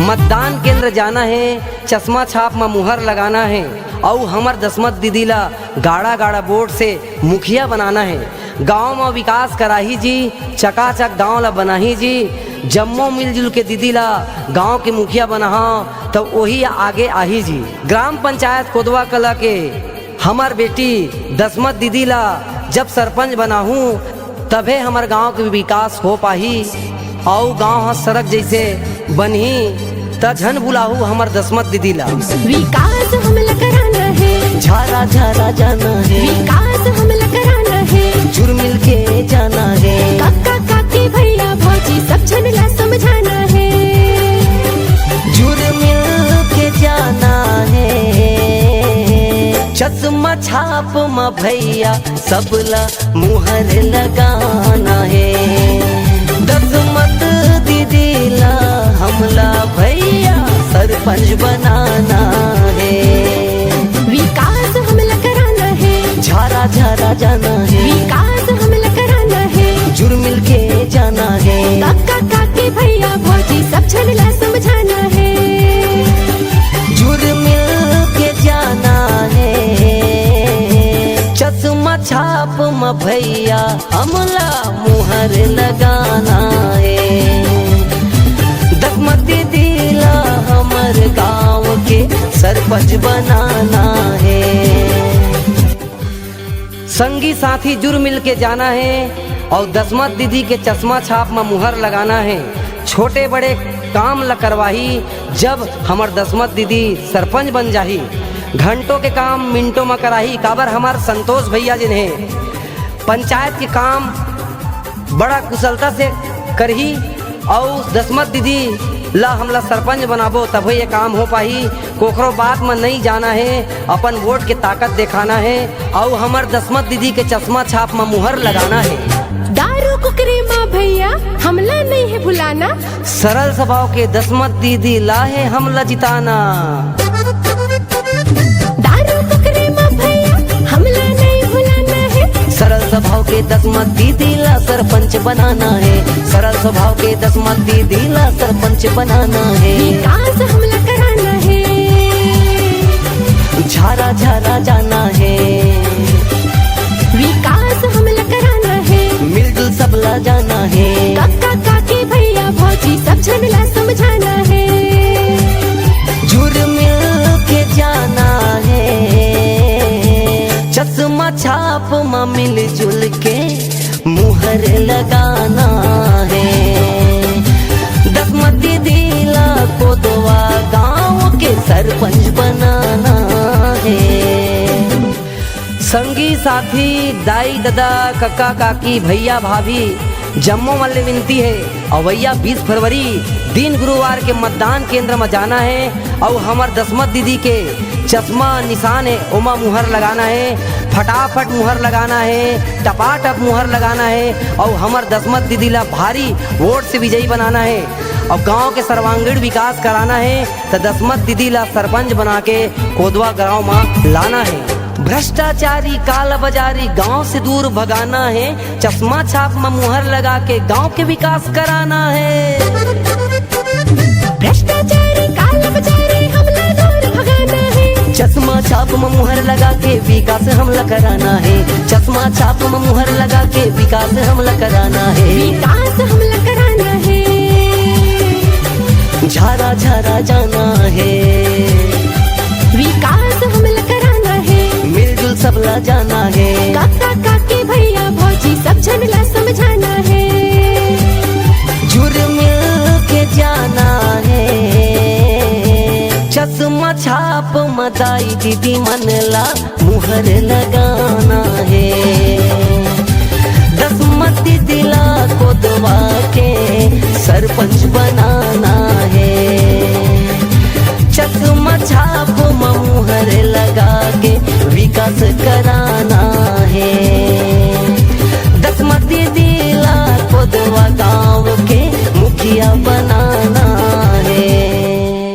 मतदान केंद्र जाना है, चश्मा छाप में मुहर लगाना है और हमर दसमत दीदी ला गाड़ा गाड़ा वोट से मुखिया बनाना है। गांव में विकास कराही जी, चकाचक गांव ला बनाही जी। जम्मो मिलजुल के दीदी ला गांव के मुखिया बनाहा तो वही आगे आही जी। ग्राम पंचायत कोदवा कला के हमार बेटी दसमत दीदी ला जब सरपंच बनाहूँ तभे हमार गांव के विकास हो पाही और गांव सड़क जैसे बनही त झन बुलाहू हमार दसमत दीदी ला। विकास हमला कराना है, झारा झारा जाना है, विकास हमला कराना है, जुड़ मिल के जाना है, काका काकी भैया भौजी सब जन ला समझाना है, जुड़ मिल के जाना है। चश्मा छाप में भैया सबला मुहर लगाना है। दसमत दीदी ला हमला भैया सरपंच बनाना है। विकास हमला कराना है, झारा झारा जाना है, विकास हमला कराना है, जुड़ मिल के जाना है, काका काकी भैया भौजी सब जन ला समझाना है, जुड़ मिल के जाना है। चश्मा छाप में भैया हमला मुहर लगाना है। दसमत दीदी ला हमर गांव के सरपंच बनाना है। संगी साथी जुड़ मिल के जाना है और दसमत दीदी के चश्मा छाप में मुहर लगाना है। छोटे बड़े काम ल करवाही जब हमर दसमत दीदी सरपंच बन जाही। घंटों के काम मिनटों में कराही। काबर हमार संतोष भैया जिन्हें पंचायत के काम बड़ा कुशलता से करही और दसमत दीदी ला हमला सरपंच बनाबो तब ये काम हो पाही। कोकरो बात में नहीं जाना है, अपन वोट के ताकत दिखाना है और हमर दसमत दीदी के चश्मा छाप में मुहर लगाना है। दारू कुकरी माँ भैया हमला नहीं है भुलाना, सरल स्वभाव के दसमत दीदी ला है हमला जिताना। दारू कुकरी माँ भैया हमला नहीं भुलाना है, सरल स्वभाव के दसमत दीदी ला सरपंच बनाना है। सरल स्वभाव के दसमत दीदी ला सरपंच बनाना है। विकास हमला कराना है, झारा झारा जाना है, विकास हमला कराना है, मिलजुल सबला जाना है, काका काकी भैया भौजी सब जन ला समझाना है, जुड़ मिल के जाना है। चश्मा छाप में मिलजुल के मुहर लगाना है। दसमत दीदी ला कोदवा गांव के सरपंच बनाना है। संगी साथी दाई दादा कक्का काकी भैया भाभी जम्मो वाले विनती है अवैया 20 फरवरी दिन गुरुवार के मतदान केंद्र में जाना है और हमार दसमत दीदी के चश्मा निशान है ओमा मुहर लगाना है। फटाफट मुहर लगाना है, टपाटप मुहर लगाना है और हमार दसमत दीदी ला भारी वोट से विजयी बनाना है और गांव के सर्वांगीण विकास कराना है। तो दसमत दीदी ला सरपंच बना के कोदवा गाँव में लाना है। भ्रष्टाचारी काला बाजारी गांव से दूर भगाना है। चश्मा छाप में मुहर लगा के गांव के विकास कराना है। भ्रष्टाचारी काला बाजारी हमला दूर भगाना है। चश्मा छाप में मुहर लगा के विकास हमला कराना है। चश्मा छाप में मुहर लगा के विकास हमला कराना है। विकास हमला कराना है, झारा झारा जाना है, विकास हमला कराना है, मिलजुल सबला जाना है, काका काकी भैया भौजी सब जन ला समझाना है, जुड़ मिल के जाना है। चश्मा छाप में दाई दीदी मन ला मुहर लगाना